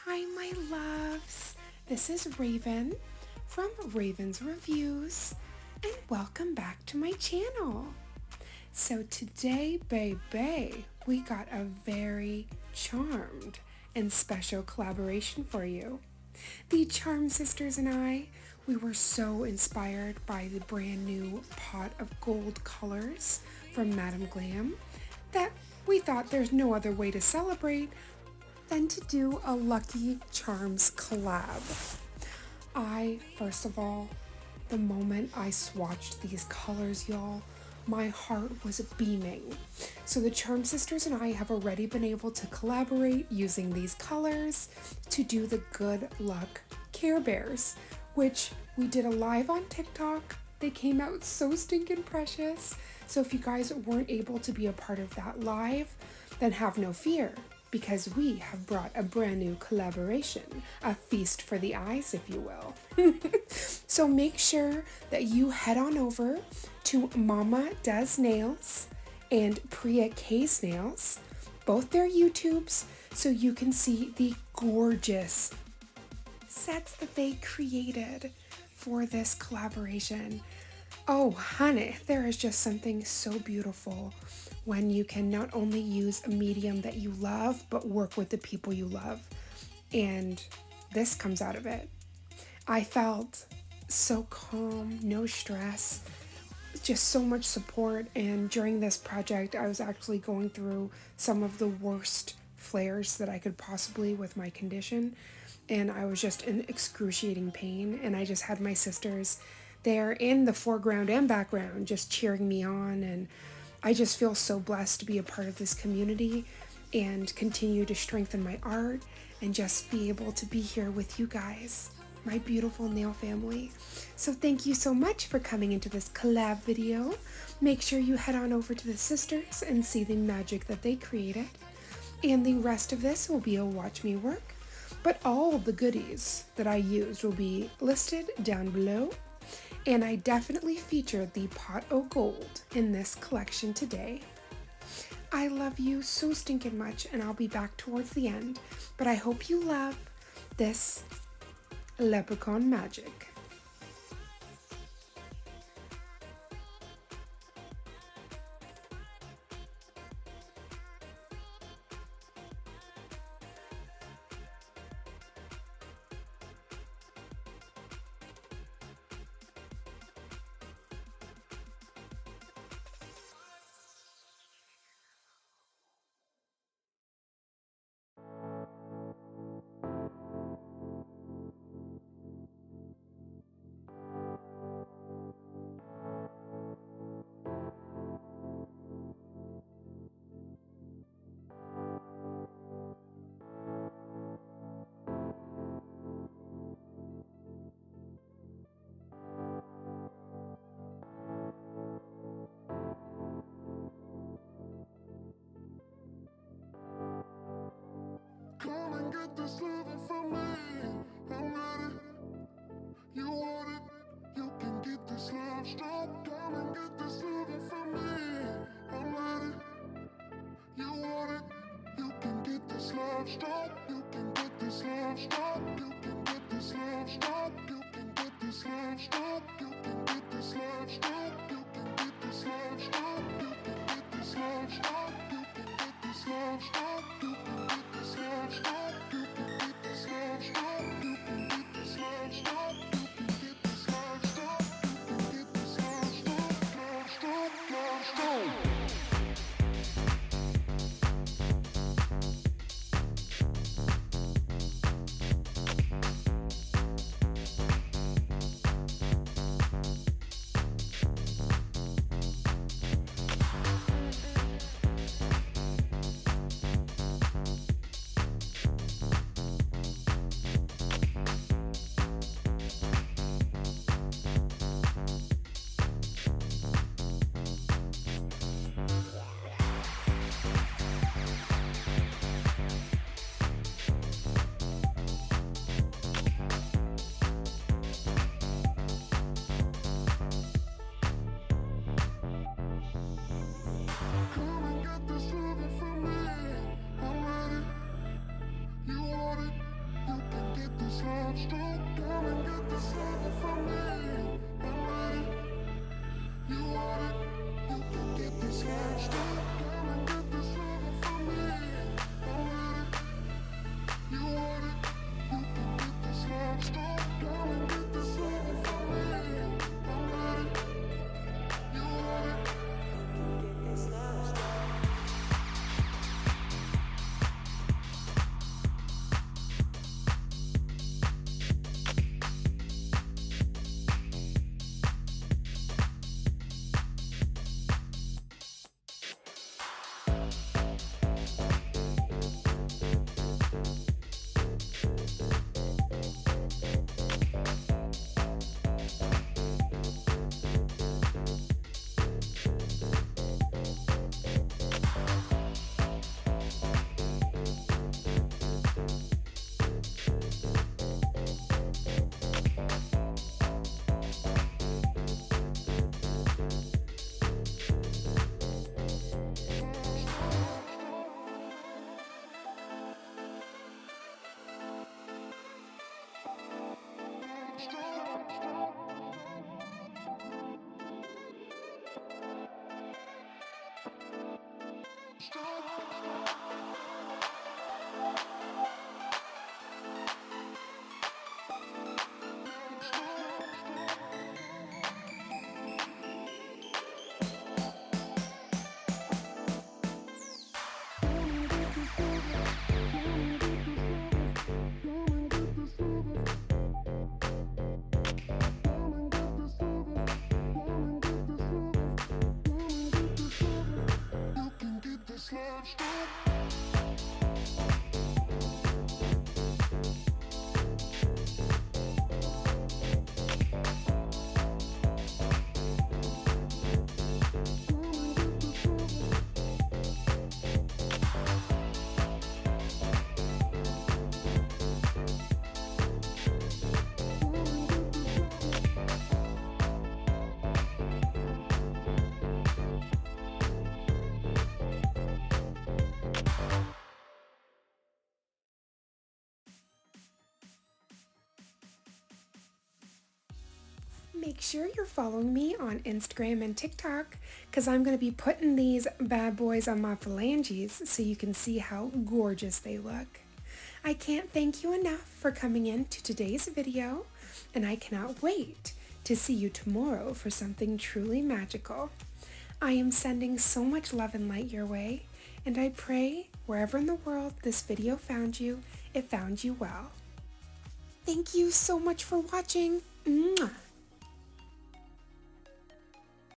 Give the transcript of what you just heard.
Hi, my loves. This is Raven from Raven's Reviews, and welcome back to my channel. So today, baby, we got a very charmed and special collaboration for you. The Charm Sisters and I, we were so inspired by the brand new pot of gold colors from Madame Glam that we thought there's no other way to celebrate than to do a Lucky Charms collab. First of all, the moment I swatched these colors, y'all, my heart was beaming. So the Charm Sisters and I have already been able to collaborate using these colors to do the Good Luck Care Bears, which we did a live on TikTok. They came out so stinking precious. So if you guys weren't able to be a part of that live, then have no fear, because we have brought a brand new collaboration, a feast for the eyes, if you will. So make sure that you head on over to Mama Does Nails and Priya K's Nails, both their YouTubes, so you can see the gorgeous sets that they created for this collaboration. Oh, honey, there is just something so beautiful when you can not only use a medium that you love, but work with the people you love. And this comes out of it. I felt so calm, no stress, just so much support. And during this project, I was actually going through some of the worst flares that I could possibly with my condition. And I was just in excruciating pain. And I just had my sisters there in the foreground and background just cheering me on, and I just feel so blessed to be a part of this community and continue to strengthen my art and just be able to be here with you guys, my beautiful nail family. So thank you so much for coming into this collab video. Make sure you head on over to the sisters and see the magic that they created. And the rest of this will be a watch me work, but all of the goodies that I used will be listed down below. And I definitely featured the pot o' gold in this collection today. I love you so stinking much, and I'll be back towards the end, but I hope you love this leprechaun magic. Come and get this loving from me. I'm ready. You want it? You can get this love strong. Come and get this loving from me. I'm ready. You want it? You can get this love strong. You can get this love strong. You can get this love strong. You can get this love strong. You can get this love strong. You can get this love strong. You can get this love strong. You can get this love strong. You can get this love strong. You can get this love strong. You can get this love strong. You can get this love strong. You can get this love strong. Love strong. Love strong. love strong. Make sure you're following me on Instagram and TikTok because I'm going to be putting these bad boys on my phalanges so you can see how gorgeous they look. I can't thank you enough for coming in to today's video, and I cannot wait to see you tomorrow for something truly magical. I am sending so much love and light your way, and I pray wherever in the world this video found you, it found you well. Thank you so much for watching. Mwah.